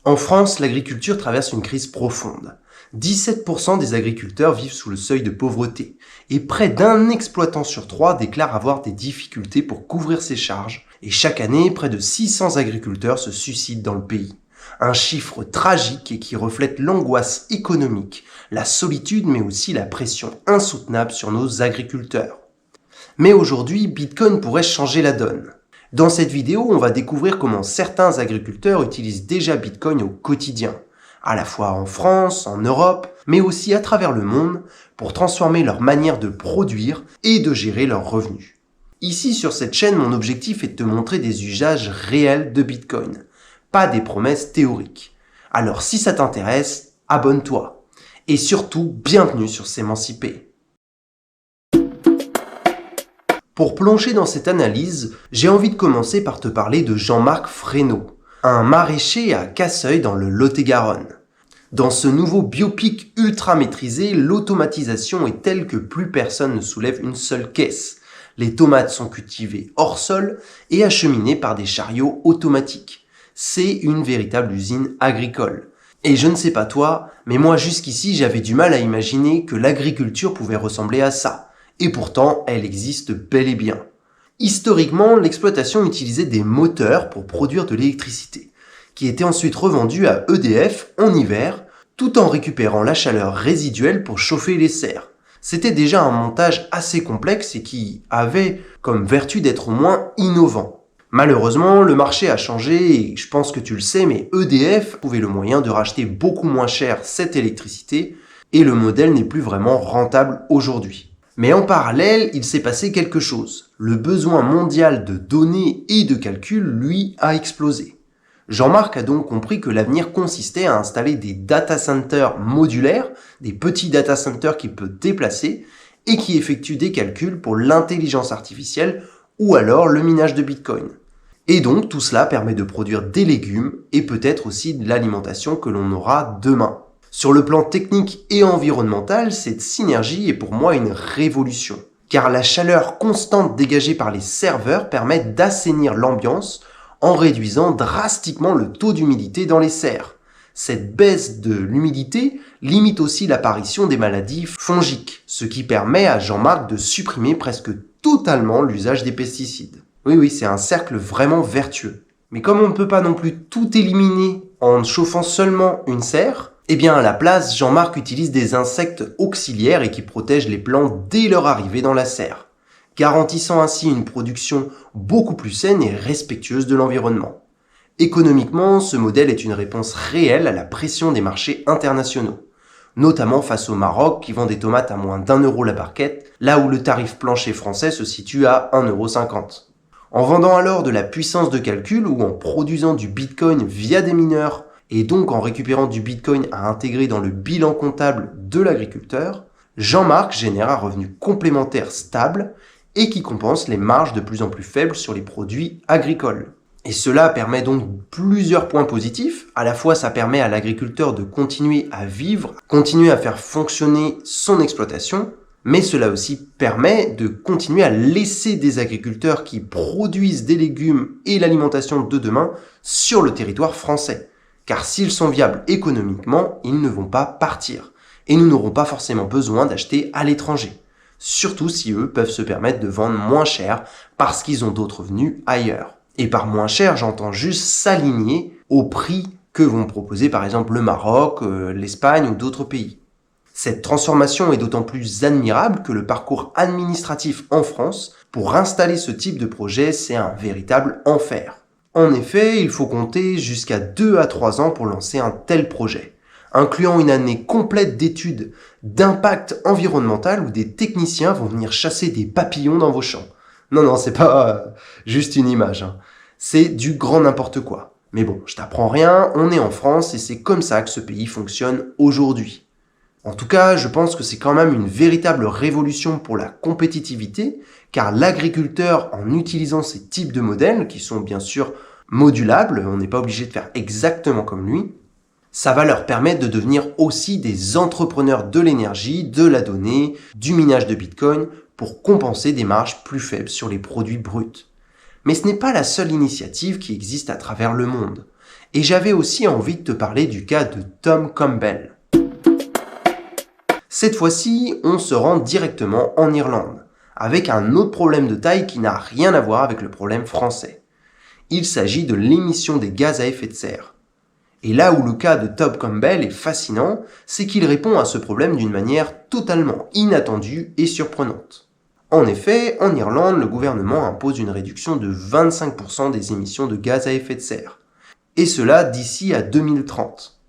En France, l'agriculture traverse une crise profonde. 17% des agriculteurs vivent sous le seuil de pauvreté et près d'un exploitant sur 3 déclare avoir des difficultés pour couvrir ses charges et chaque année, près de 600 agriculteurs se suicident dans le pays. Un chiffre tragique et qui reflète l'angoisse économique, la solitude mais aussi la pression insoutenable sur nos agriculteurs. Mais aujourd'hui, Bitcoin pourrait changer la donne. Dans cette vidéo, on va découvrir comment certains agriculteurs utilisent déjà Bitcoin au quotidien, à la fois en France, en Europe, mais aussi à travers le monde, pour transformer leur manière de produire et de gérer leurs revenus. Ici, sur cette chaîne, mon objectif est de te montrer des usages réels de Bitcoin, pas des promesses théoriques. Alors si ça t'intéresse, abonne-toi. Et surtout, bienvenue sur S'émanciper. Pour plonger dans cette analyse, j'ai envie de commencer par te parler de Jean-Marc Fresneau, un maraîcher à Casseuil dans le Lot-et-Garonne. Dans ce nouveau biopic ultra maîtrisé, l'automatisation est telle que plus personne ne soulève une seule caisse. Les tomates sont cultivées hors sol et acheminées par des chariots automatiques. C'est une véritable usine agricole. Et je ne sais pas toi, mais moi jusqu'ici j'avais du mal à imaginer que l'agriculture pouvait ressembler à ça. Et pourtant, elle existe bel et bien. Historiquement, l'exploitation utilisait des moteurs pour produire de l'électricité, qui était ensuite revendue à EDF en hiver, tout en récupérant la chaleur résiduelle pour chauffer les serres. C'était déjà un montage assez complexe et qui avait comme vertu d'être au moins innovant. Malheureusement, le marché a changé et je pense que tu le sais, mais EDF a trouvé le moyen de racheter beaucoup moins cher cette électricité et le modèle n'est plus vraiment rentable aujourd'hui. Mais en parallèle, il s'est passé quelque chose. Le besoin mondial de données et de calculs, lui, a explosé. Jean-Marc a donc compris que l'avenir consistait à installer des data centers modulaires, des petits data centers qu'il peut déplacer et qui effectuent des calculs pour l'intelligence artificielle ou alors le minage de Bitcoin. Et donc tout cela permet de produire des légumes et peut-être aussi de l'alimentation que l'on aura demain. Sur le plan technique et environnemental, cette synergie est pour moi une révolution, car la chaleur constante dégagée par les serveurs permet d'assainir l'ambiance en réduisant drastiquement le taux d'humidité dans les serres. Cette baisse de l'humidité limite aussi l'apparition des maladies fongiques, ce qui permet à Jean-Marc de supprimer presque totalement l'usage des pesticides. Oui, c'est un cercle vraiment vertueux. Mais comme on ne peut pas non plus tout éliminer en chauffant seulement une serre, eh bien à la place, Jean-Marc utilise des insectes auxiliaires et qui protègent les plants dès leur arrivée dans la serre, garantissant ainsi une production beaucoup plus saine et respectueuse de l'environnement. Économiquement, ce modèle est une réponse réelle à la pression des marchés internationaux, notamment face au Maroc qui vend des tomates à moins d'1 € la barquette, là où le tarif plancher français se situe à 1,50 €. En vendant alors de la puissance de calcul ou en produisant du Bitcoin via des mineurs et donc en récupérant du Bitcoin à intégrer dans le bilan comptable de l'agriculteur, Jean-Marc génère un revenu complémentaire stable et qui compense les marges de plus en plus faibles sur les produits agricoles. Et cela permet donc plusieurs points positifs. À la fois, ça permet à l'agriculteur de continuer à vivre, continuer à faire fonctionner son exploitation, mais cela aussi permet de continuer à laisser des agriculteurs qui produisent des légumes et l'alimentation de demain sur le territoire français. Car s'ils sont viables économiquement, ils ne vont pas partir. Et nous n'aurons pas forcément besoin d'acheter à l'étranger. Surtout si eux peuvent se permettre de vendre moins cher parce qu'ils ont d'autres revenus ailleurs. Et par moins cher, j'entends juste s'aligner au prix que vont proposer par exemple le Maroc, l'Espagne ou d'autres pays. Cette transformation est d'autant plus admirable que le parcours administratif en France pour installer ce type de projet, c'est un véritable enfer. En effet, il faut compter jusqu'à 2 à 3 ans pour lancer un tel projet, incluant une année complète d'études d'impact environnemental où des techniciens vont venir chasser des papillons dans vos champs. Non, c'est pas juste une image, c'est du grand n'importe quoi. Mais bon, je t'apprends rien, on est en France et c'est comme ça que ce pays fonctionne aujourd'hui. En tout cas, je pense que c'est quand même une véritable révolution pour la compétitivité, car l'agriculteur, en utilisant ces types de modèles, qui sont bien sûr modulables, on n'est pas obligé de faire exactement comme lui, ça va leur permettre de devenir aussi des entrepreneurs de l'énergie, de la donnée, du minage de Bitcoin, pour compenser des marges plus faibles sur les produits bruts. Mais ce n'est pas la seule initiative qui existe à travers le monde. Et j'avais aussi envie de te parler du cas de Tom Campbell. Cette fois-ci, on se rend directement en Irlande, avec un autre problème de taille qui n'a rien à voir avec le problème français. Il s'agit de l'émission des gaz à effet de serre. Et là où le cas de Tom Campbell est fascinant, c'est qu'il répond à ce problème d'une manière totalement inattendue et surprenante. En effet, en Irlande, le gouvernement impose une réduction de 25% des émissions de gaz à effet de serre. Et cela d'ici à 2030.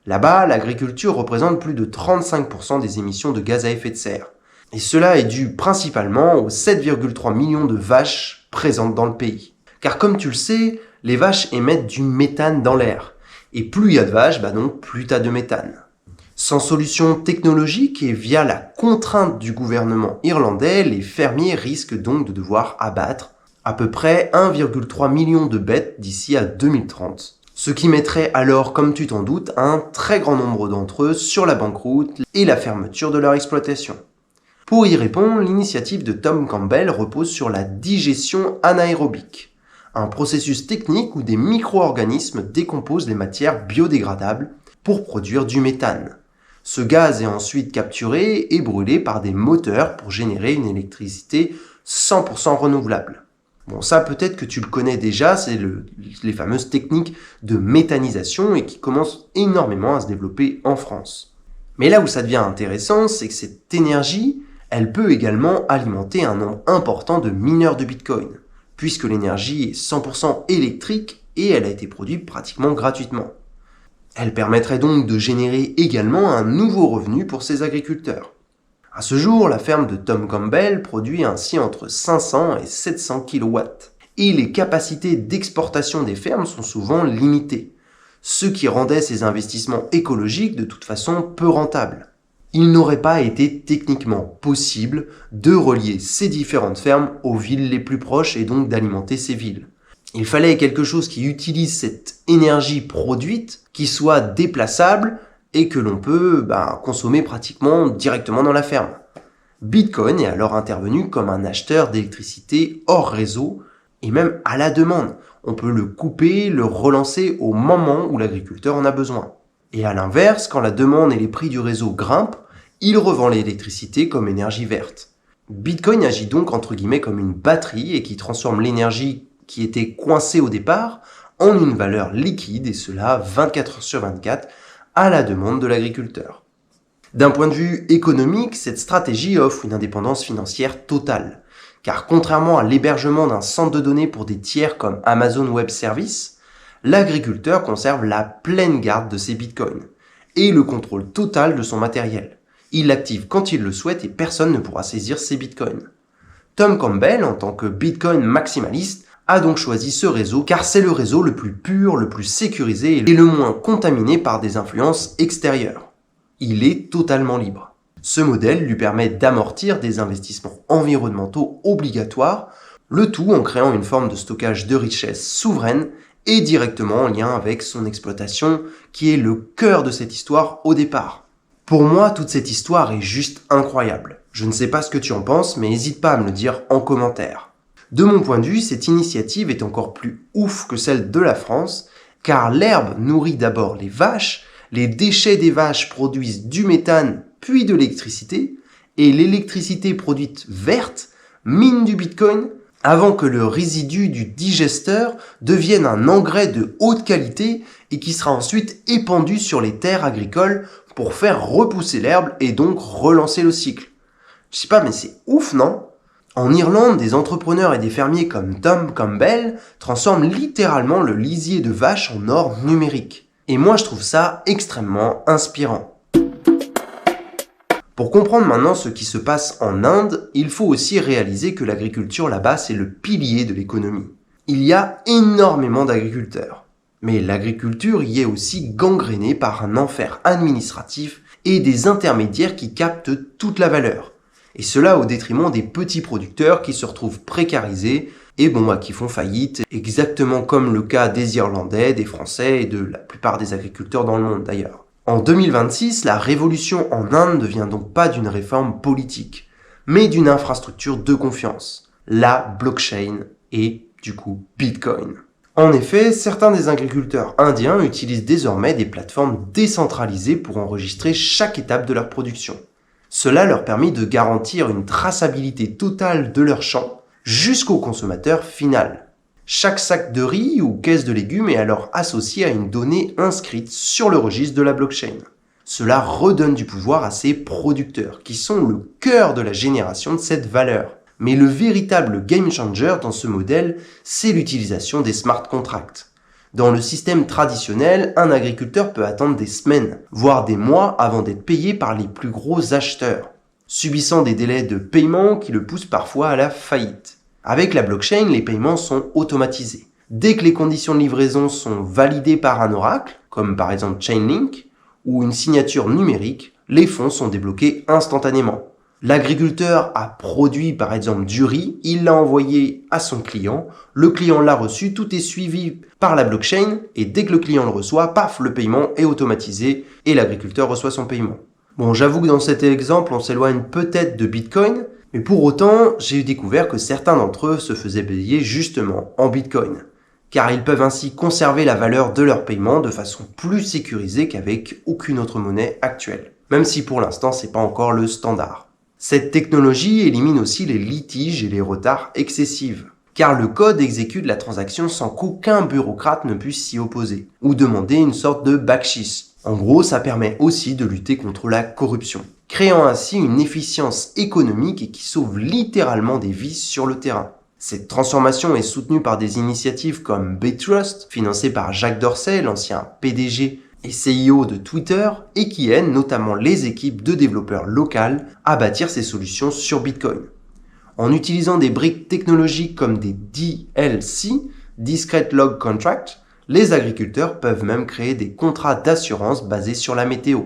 Là-bas, l'agriculture représente plus de 35% des émissions de gaz à effet de serre. Et cela est dû principalement aux 7,3 millions de vaches présentes dans le pays. Car comme tu le sais, les vaches émettent du méthane dans l'air. Et plus il y a de vaches, donc plus tu as de méthane. Sans solution technologique et via la contrainte du gouvernement irlandais, les fermiers risquent donc de devoir abattre à peu près 1,3 million de bêtes d'ici à 2030. Ce qui mettrait alors, comme tu t'en doutes, un très grand nombre d'entre eux sur la banqueroute et la fermeture de leur exploitation. Pour y répondre, l'initiative de Tom Campbell repose sur la digestion anaérobique, un processus technique où des micro-organismes décomposent les matières biodégradables pour produire du méthane. Ce gaz est ensuite capturé et brûlé par des moteurs pour générer une électricité 100% renouvelable. Bon, ça peut-être que tu le connais déjà, c'est les fameuses techniques de méthanisation et qui commencent énormément à se développer en France. Mais là où ça devient intéressant, c'est que cette énergie, elle peut également alimenter un nombre important de mineurs de Bitcoin, puisque l'énergie est 100% électrique et elle a été produite pratiquement gratuitement. Elle permettrait donc de générer également un nouveau revenu pour ces agriculteurs. À ce jour, la ferme de Tom Campbell produit ainsi entre 500 et 700 kW. Et les capacités d'exportation des fermes sont souvent limitées, ce qui rendait ces investissements écologiques de toute façon peu rentables. Il n'aurait pas été techniquement possible de relier ces différentes fermes aux villes les plus proches et donc d'alimenter ces villes. Il fallait quelque chose qui utilise cette énergie produite, qui soit déplaçable et que l'on peut consommer pratiquement directement dans la ferme. Bitcoin est alors intervenu comme un acheteur d'électricité hors réseau et même à la demande. On peut le couper, le relancer au moment où l'agriculteur en a besoin. Et à l'inverse, quand la demande et les prix du réseau grimpent, il revend l'électricité comme énergie verte. Bitcoin agit donc entre guillemets comme une batterie et qui transforme l'énergie qui était coincée au départ en une valeur liquide et cela 24 heures sur 24 à la demande de l'agriculteur. D'un point de vue économique, cette stratégie offre une indépendance financière totale, car contrairement à l'hébergement d'un centre de données pour des tiers comme Amazon Web Services, l'agriculteur conserve la pleine garde de ses bitcoins et le contrôle total de son matériel. Il l'active quand il le souhaite et personne ne pourra saisir ses bitcoins. Tom Campbell, en tant que bitcoin maximaliste, a donc choisi ce réseau car c'est le réseau le plus pur, le plus sécurisé et le moins contaminé par des influences extérieures. Il est totalement libre. Ce modèle lui permet d'amortir des investissements environnementaux obligatoires, le tout en créant une forme de stockage de richesse souveraine et directement en lien avec son exploitation qui est le cœur de cette histoire au départ. Pour moi, toute cette histoire est juste incroyable. Je ne sais pas ce que tu en penses, mais n'hésite pas à me le dire en commentaire. De mon point de vue, cette initiative est encore plus ouf que celle de la France, car l'herbe nourrit d'abord les vaches, les déchets des vaches produisent du méthane puis de l'électricité, et l'électricité produite verte mine du bitcoin avant que le résidu du digesteur devienne un engrais de haute qualité et qui sera ensuite épandu sur les terres agricoles pour faire repousser l'herbe et donc relancer le cycle. Je sais pas, mais c'est ouf, non ? En Irlande, des entrepreneurs et des fermiers comme Tom Campbell transforment littéralement le lisier de vache en or numérique. Et moi, je trouve ça extrêmement inspirant. Pour comprendre maintenant ce qui se passe en Inde, il faut aussi réaliser que l'agriculture là-bas, c'est le pilier de l'économie. Il y a énormément d'agriculteurs. Mais l'agriculture y est aussi gangrénée par un enfer administratif et des intermédiaires qui captent toute la valeur. Et cela au détriment des petits producteurs qui se retrouvent précarisés et qui font faillite, exactement comme le cas des Irlandais, des Français et de la plupart des agriculteurs dans le monde d'ailleurs. En 2026, la révolution en Inde ne vient donc pas d'une réforme politique, mais d'une infrastructure de confiance, la blockchain et du coup Bitcoin. En effet, certains des agriculteurs indiens utilisent désormais des plateformes décentralisées pour enregistrer chaque étape de leur production. Cela leur permet de garantir une traçabilité totale de leurs champs jusqu'au consommateur final. Chaque sac de riz ou caisse de légumes est alors associé à une donnée inscrite sur le registre de la blockchain. Cela redonne du pouvoir à ces producteurs, qui sont le cœur de la génération de cette valeur. Mais le véritable game changer dans ce modèle, c'est l'utilisation des smart contracts. Dans le système traditionnel, un agriculteur peut attendre des semaines, voire des mois avant d'être payé par les plus gros acheteurs, subissant des délais de paiement qui le poussent parfois à la faillite. Avec la blockchain, les paiements sont automatisés. Dès que les conditions de livraison sont validées par un oracle, comme par exemple Chainlink, ou une signature numérique, les fonds sont débloqués instantanément. L'agriculteur a produit par exemple du riz, il l'a envoyé à son client, le client l'a reçu, tout est suivi par la blockchain et dès que le client le reçoit, paf, le paiement est automatisé et l'agriculteur reçoit son paiement. Bon, j'avoue que dans cet exemple, on s'éloigne peut-être de Bitcoin, mais pour autant, j'ai découvert que certains d'entre eux se faisaient payer justement en Bitcoin, car ils peuvent ainsi conserver la valeur de leur paiement de façon plus sécurisée qu'avec aucune autre monnaie actuelle, même si pour l'instant c'est pas encore le standard. Cette technologie élimine aussi les litiges et les retards excessifs, car le code exécute la transaction sans qu'aucun bureaucrate ne puisse s'y opposer, ou demander une sorte de backshis. En gros, ça permet aussi de lutter contre la corruption, créant ainsi une efficience économique et qui sauve littéralement des vies sur le terrain. Cette transformation est soutenue par des initiatives comme BitTrust, financée par Jack Dorsey, l'ancien PDG et CEO de Twitter, et qui aide notamment les équipes de développeurs locales à bâtir ces solutions sur Bitcoin. En utilisant des briques technologiques comme des DLC, Discrete Log Contract, les agriculteurs peuvent même créer des contrats d'assurance basés sur la météo.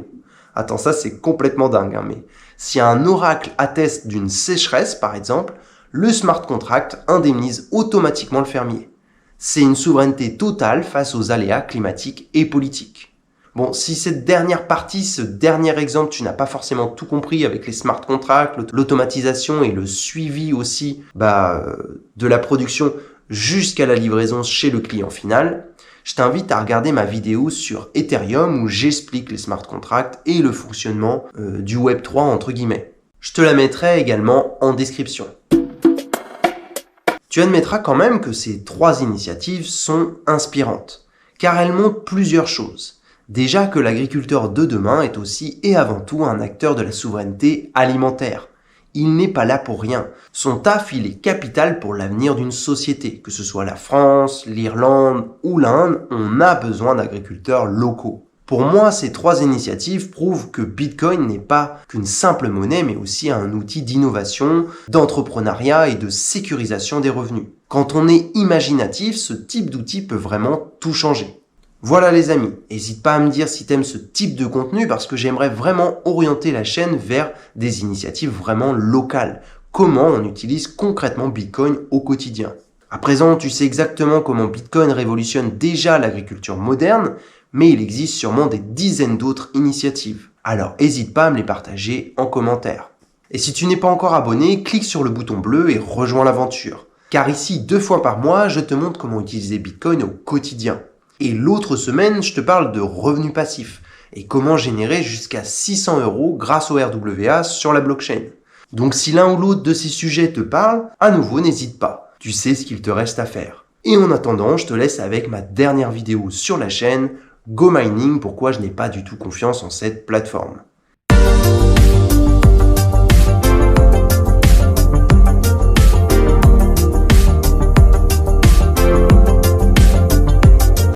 Attends, ça c'est complètement dingue, mais si un oracle atteste d'une sécheresse par exemple, le smart contract indemnise automatiquement le fermier. C'est une souveraineté totale face aux aléas climatiques et politiques. Bon, si cette dernière partie, ce dernier exemple, tu n'as pas forcément tout compris avec les smart contracts, l'automatisation et le suivi aussi de la production jusqu'à la livraison chez le client final, je t'invite à regarder ma vidéo sur Ethereum où j'explique les smart contracts et le fonctionnement du Web3 entre guillemets. Je te la mettrai également en description. Tu admettras quand même que ces 3 initiatives sont inspirantes, car elles montrent plusieurs choses. Déjà que l'agriculteur de demain est aussi et avant tout un acteur de la souveraineté alimentaire. Il n'est pas là pour rien. Son taf, il est capital pour l'avenir d'une société. Que ce soit la France, l'Irlande ou l'Inde, on a besoin d'agriculteurs locaux. Pour moi, ces 3 initiatives prouvent que Bitcoin n'est pas qu'une simple monnaie, mais aussi un outil d'innovation, d'entrepreneuriat et de sécurisation des revenus. Quand on est imaginatif, ce type d'outil peut vraiment tout changer. Voilà les amis, n'hésite pas à me dire si t'aimes ce type de contenu parce que j'aimerais vraiment orienter la chaîne vers des initiatives vraiment locales. Comment on utilise concrètement Bitcoin au quotidien. À présent, tu sais exactement comment Bitcoin révolutionne déjà l'agriculture moderne, mais il existe sûrement des dizaines d'autres initiatives. Alors n'hésite pas à me les partager en commentaire. Et si tu n'es pas encore abonné, clique sur le bouton bleu et rejoins l'aventure. Car ici, 2 fois par mois, je te montre comment utiliser Bitcoin au quotidien. Et l'autre semaine, je te parle de revenus passifs et comment générer jusqu'à 600 € grâce au RWA sur la blockchain. Donc si l'un ou l'autre de ces sujets te parle, à nouveau n'hésite pas, tu sais ce qu'il te reste à faire. Et en attendant, je te laisse avec ma dernière vidéo sur la chaîne, Go Mining, pourquoi je n'ai pas du tout confiance en cette plateforme.